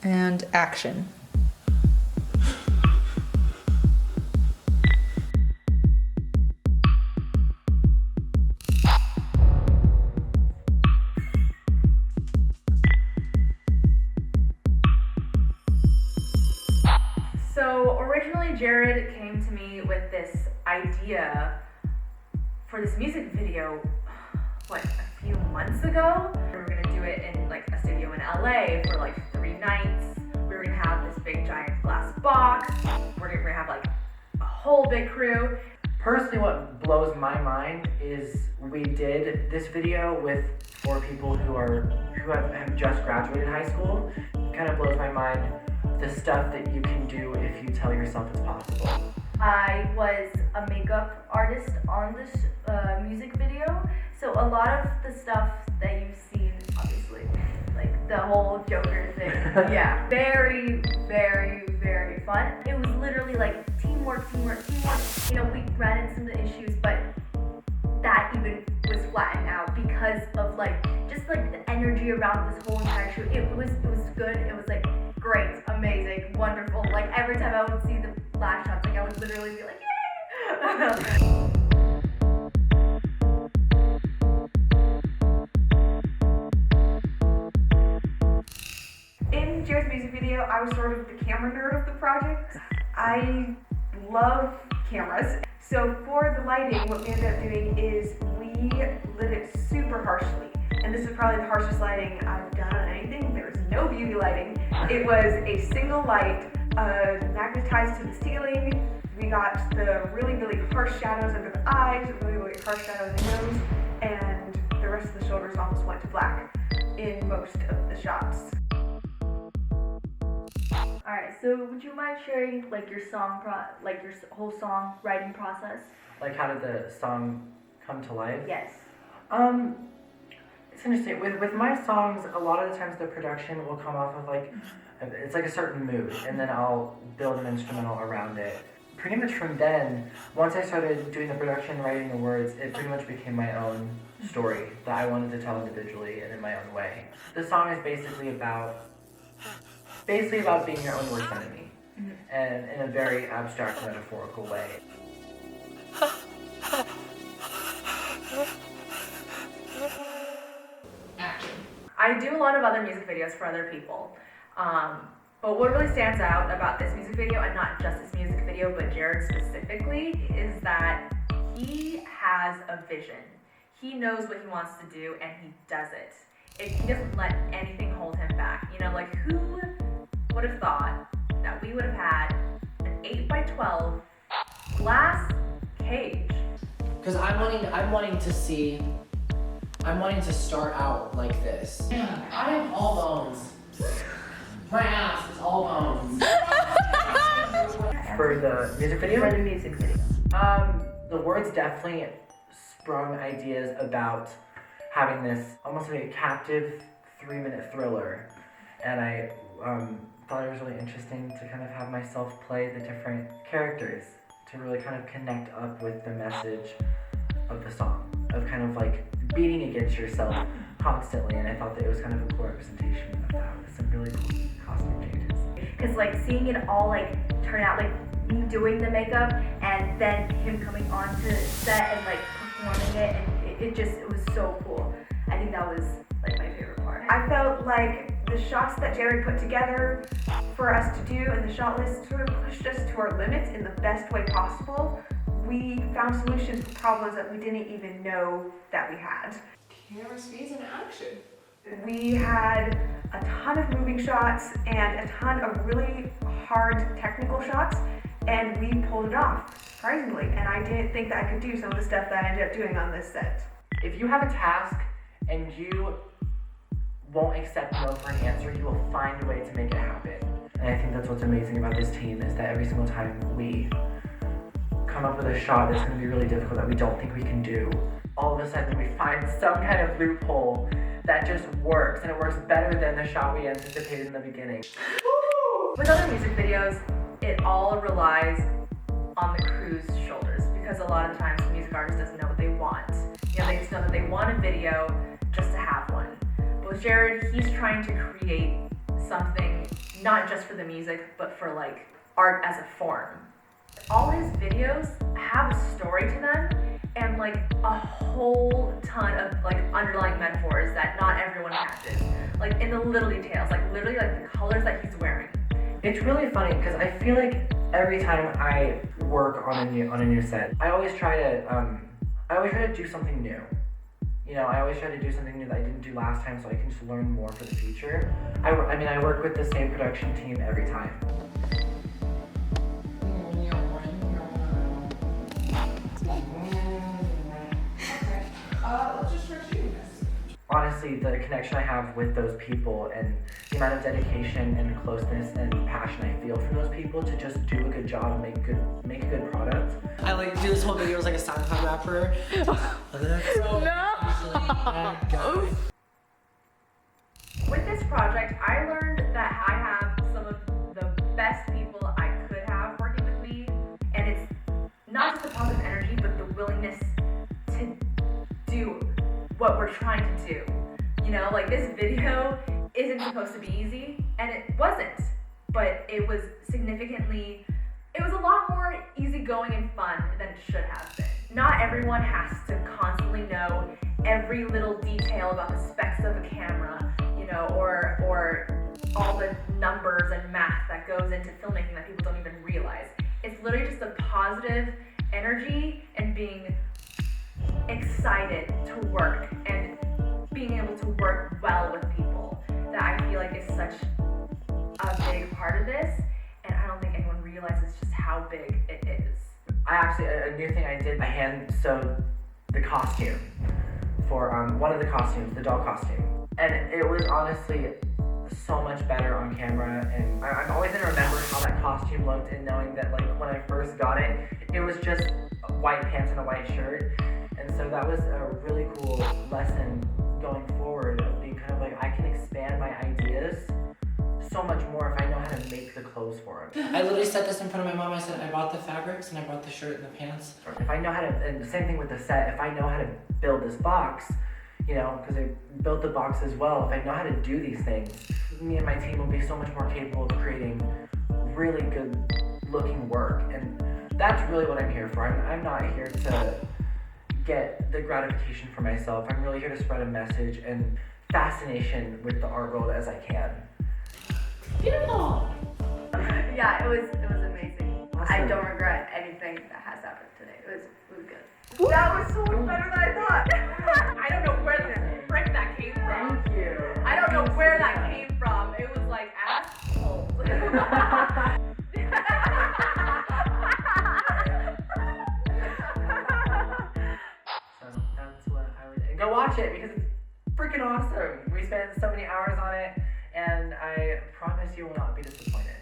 And action. So originally Jared came to me with this idea for this music video, a few months ago. We were gonna do it in like a studio in LA for like 3 nights. We were gonna have this big giant glass box. We're gonna have like a whole big crew. Personally, what blows my mind is we did this video with 4 people who have just graduated high school. It kind of blows my mind the stuff that you can do if you tell yourself it's possible. I was a makeup artist on this music video, so a lot of the stuff that you've seen, obviously, like the whole Joker thing, yeah, very, very, very fun. It was literally like teamwork. You know, we ran into some of the issues, but that even was flattened out because of just the energy around this whole entire shoot. It was good. It was like great, amazing, wonderful. Like every time I would see the flash shots, I would literally be like, yay! In Jared's music video, I was sort of the camera nerd of the project. I love cameras. So for the lighting, what we ended up doing is we lit it super harshly. And this is probably the harshest lighting I've done on anything. There was no beauty lighting. It was a single light magnetized to the ceiling. We got the really, really harsh shadows under the eyes, really, really harsh shadow in the nose, and the rest of the shoulders almost went to black in most of the shots. Alright, so would you mind sharing your song your whole song writing process? Like, how did the song come to life? Yes. It's interesting. With my songs, a lot of the times the production will come off of it's like a certain mood, and then I'll build an instrumental around it. Pretty much from then, once I started doing the production, writing the words, it pretty much became my own story that I wanted to tell individually and in my own way. The song is basically about being your own worst enemy, and in a very abstract, metaphorical way. Action. I do a lot of other music videos for other people, but what really stands out about this music video, and not just this music video, but Jared specifically, is that he has a vision. He knows what he wants to do, and he does it. He doesn't let anything hold him back. You know, who would have thought that we would have had an 8x12 glass cage? Because I'm wanting to start out like this. Man, I am all bones. My ass is all bones. For the music video? For the music video. The words definitely sprung ideas about having this almost like a captive 3-minute thriller. And I thought it was really interesting to kind of have myself play the different characters to really kind of connect up with the message of the song, of kind of beating against yourself constantly. And I thought that it was kind of a cool representation of that with some really cool costume changes. Because seeing it all turn out, me doing the makeup and then him coming onto set and performing it, and it was so cool. I think that was my favorite part. I felt like the shots that Jared put together for us to do and the shot list sort of pushed us to our limits in the best way possible. We found solutions to problems that we didn't even know that we had. Camera speeds and action. We had a ton of moving shots and a ton of really hard technical shots, and we pulled it off, surprisingly. And I didn't think that I could do some of the stuff that I ended up doing on this set. If you have a task and you won't accept no for an answer, you will find a way to make it happen. And I think that's what's amazing about this team, is that every single time we come up with a shot that's going to be really difficult that we don't think we can do, all of a sudden we find some kind of loophole that just works, and it works better than the shot we anticipated in the beginning. With other music videos, it all relies on the crew's shoulders, because a lot of times the music artist doesn't know what they want. They just know that they want a video just to have one. But with Jared, he's trying to create something not just for the music, but for like art as a form. All his videos have a story to them and like a whole ton of like underlying metaphors that not everyone catches. Like in the little details, like literally like the colors that he's wearing. It's really funny because I feel like every time I work on a new set, I always try to do something new. You know, I always try to do something new that I didn't do last time, so I can just learn more for the future. I mean, I work with the same production team every time. Let's just start shooting this. Honestly, the connection I have with those people and the amount of dedication and closeness and passion I feel from those people to just do a good job and make a good product. I like do this whole video as like a SoundCloud rapper. With this project, I learned that I have some of the best people I could have working with me, and it's not just the positive energy, but the willingness to do what we're trying to do. You know, like this video isn't supposed to be easy, and it wasn't, but it was a lot more easygoing and fun than it should have been. Not everyone has to constantly know every little detail about the specs of a camera, you know, or all the numbers and math that goes into filmmaking that people don't even realize. It's literally just a positive energy and being excited to work and being able to work well with people that I feel like is such a big part of this, and I don't think anyone realizes just how big it is. I actually, a new thing I did, I hand sewed the costume for one of the costumes, the doll costume. And it was honestly so much better on camera, and I'm always gonna remember how that costume looked, and knowing that like when I first got it, it was just white pants and a white shirt. And so that was a really cool lesson going forward of being kind of like, I can expand my ideas so much more if I know how to make the clothes for them. I literally set this in front of my mom. I said I bought the fabrics and I bought the shirt and the pants. If I know how to, and the same thing with the set, if I know how to build this box, you know, because I built the box as well, if I know how to do these things, me and my team will be so much more capable of creating really good looking work. And that's really what I'm here for. I'm not here to get the gratification for myself. I'm really here to spread a message and fascination with the art world as I can. Beautiful. Yeah, it was amazing. I Awesome. don't regret anything that has happened today. It was good. That was so much better than I thought. I don't know where the frick that came from. Thank you. I don't know where that came from. It was like asshole. So that's what I would, and go watch it because it's freaking awesome. We spent so many hours on it, and I promise you will not be disappointed.